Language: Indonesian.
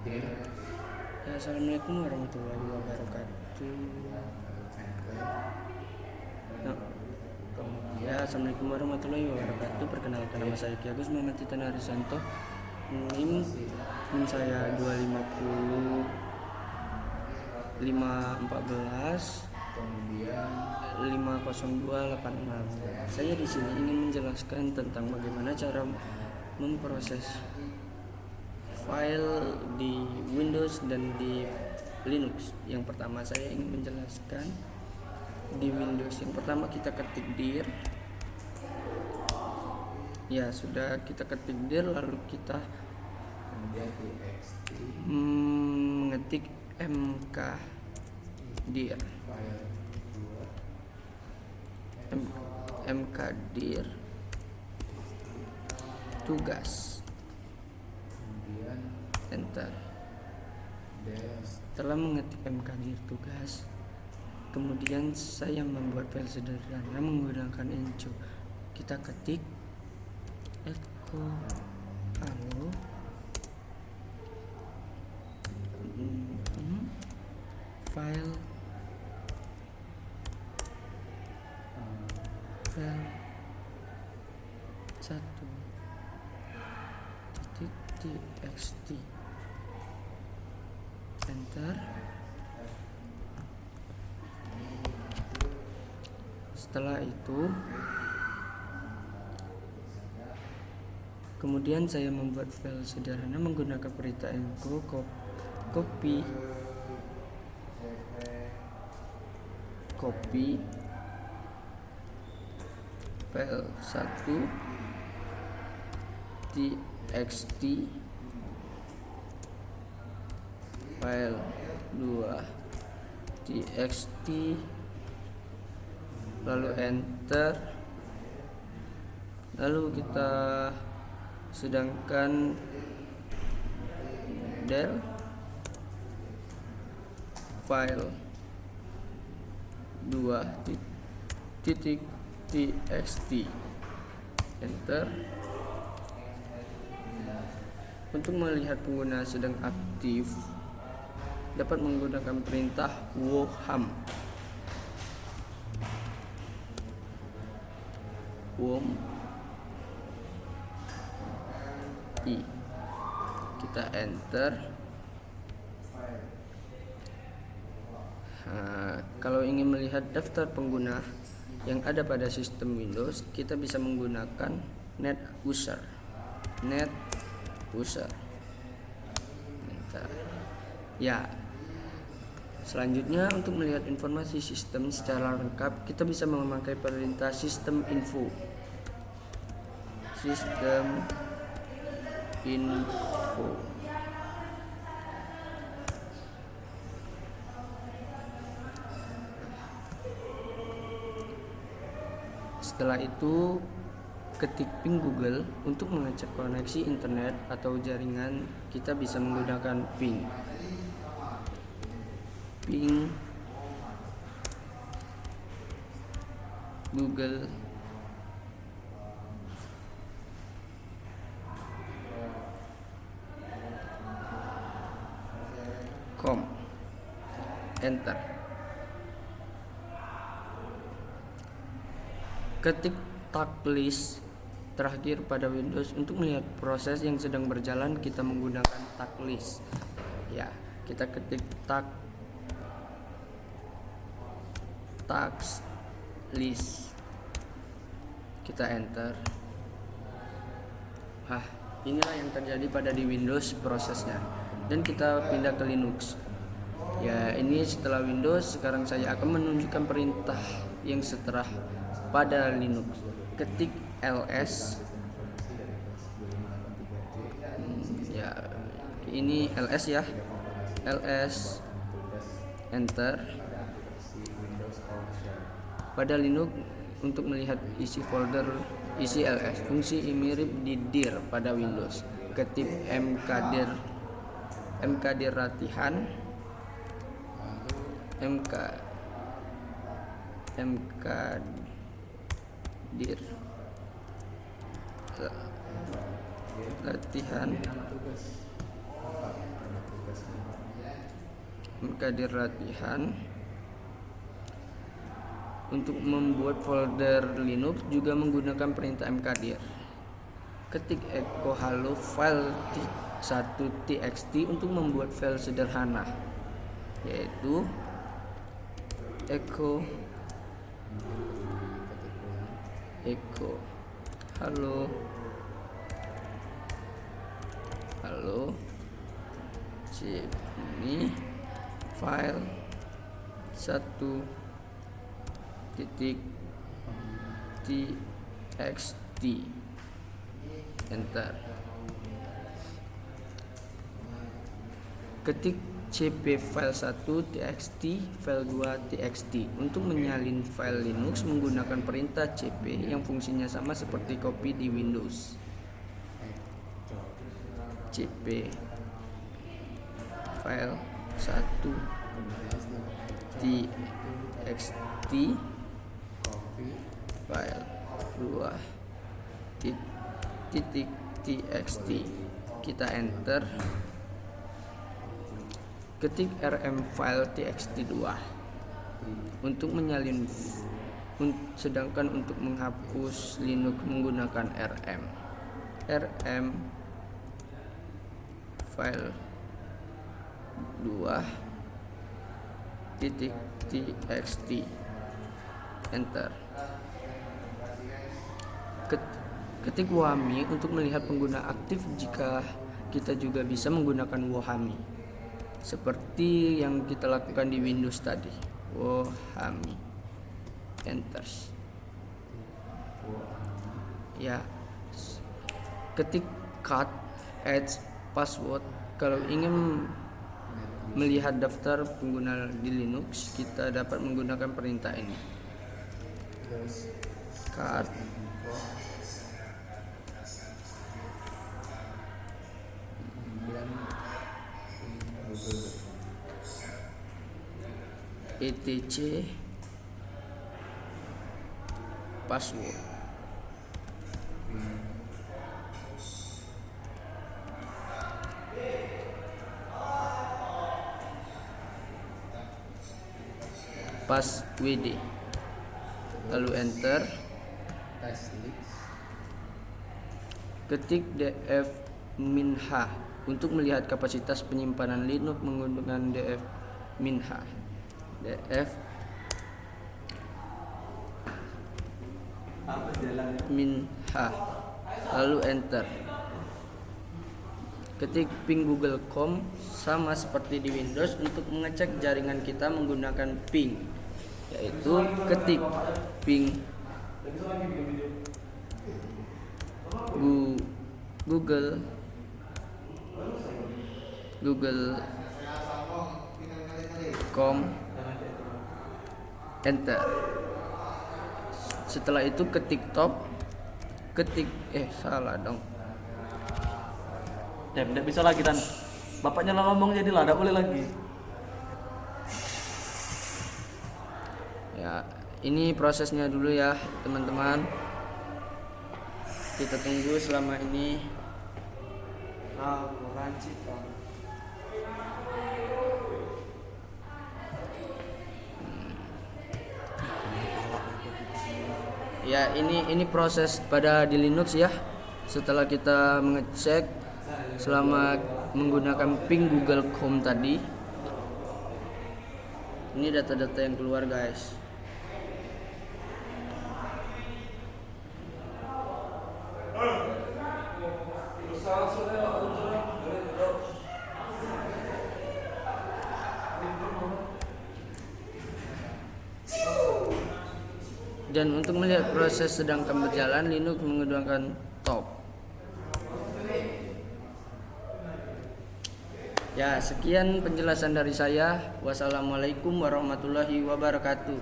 Ya, assalamualaikum warahmatullahi wabarakatuh. Assalamualaikum warahmatullahi wabarakatuh. Perkenalkan, nama saya Ki Agus Muhammad Titan Arisanto. NIM saya 250 514 50286. Saya di sini ingin menjelaskan tentang bagaimana cara memproses file di Windows dan di Linux. Yang pertama saya ingin menjelaskan di Windows. Yang pertama kita ketik dir. Ya, sudah kita ketik dir, lalu kita mengetik mkdir mkdir tugas, enter. Setelah mengetik mkdir tugas, kemudian saya membuat file sederhana menggunakan enco. Kita ketik echo halo file 1.txt, enter. Setelah itu kemudian saya membuat file sederhana menggunakan perintah echo copy file 1.txt, file 2.txt, lalu enter. Lalu kita sedangkan del file 2.txt, enter. Untuk melihat pengguna sedang aktif dapat menggunakan perintah wham i. Kita enter. Kalau ingin melihat daftar pengguna yang ada pada sistem Windows, kita bisa menggunakan net user. Ya, selanjutnya untuk melihat informasi sistem secara lengkap, kita bisa memakai perintah sistem info. Setelah itu ketik ping Google untuk mengecek koneksi internet atau jaringan. Kita bisa menggunakan ping google.com, enter. Ketik tag list terakhir pada Windows. Untuk melihat proses yang sedang berjalan, kita menggunakan tag list. Ya, kita ketik tag list, kita enter. Inilah yang terjadi pada di Windows prosesnya. Dan kita pindah ke Linux. Ya, ini setelah Windows. Sekarang saya akan menunjukkan perintah yang setelah pada Linux. Ketik ls. Ya, ini ls ya. ls, enter. Pada Linux, untuk melihat isi folder isi ls, fungsi mirip di dir pada Windows. Ketik mkdir latihan, mkdir latihan mkdir latihan. Untuk membuat folder Linux juga menggunakan perintah mkdir. Ketik echo hello file 1.txt untuk membuat file sederhana, yaitu echo halo ini file 1.txt, enter. Ketik cp file 1.txt file 2.txt untuk menyalin file Linux menggunakan perintah cp yang fungsinya sama seperti copy di Windows. cp file 1.txt file 2.txt, kita enter. Ketik rm file txt2 untuk menyalin, sedangkan untuk menghapus Linux menggunakan rm file 2.txt, enter. Ketik wahami untuk melihat pengguna aktif, jika kita juga bisa menggunakan wahami seperti yang kita lakukan di Windows tadi. Wahami, enter. Ya, ketik cat adds password kalau ingin melihat daftar pengguna di Linux, kita dapat menggunakan perintah ini. Cat etc password. Passwd, lalu enter. Ketik df minha untuk melihat kapasitas penyimpanan Linux menggunakan df minha. df minha, lalu enter. Ketik ping google.com sama seperti di Windows untuk mengecek jaringan kita menggunakan ping, yaitu ketik ping google.com, enter. Setelah itu ketik salah dong. Tidak bisa lagi, dan bapaknya lah ngomong jadilah, tidak boleh lagi. Ya, ini prosesnya dulu ya teman-teman. Kita tunggu selama ini. Ya, ini proses pada di Linux ya. Setelah kita mengecek selama menggunakan ping google.com tadi, ini data-data yang keluar guys. Dan untuk melihat proses sedangkan berjalan, Linux menggunakan top. Ya, sekian penjelasan dari saya. Wassalamualaikum warahmatullahi wabarakatuh.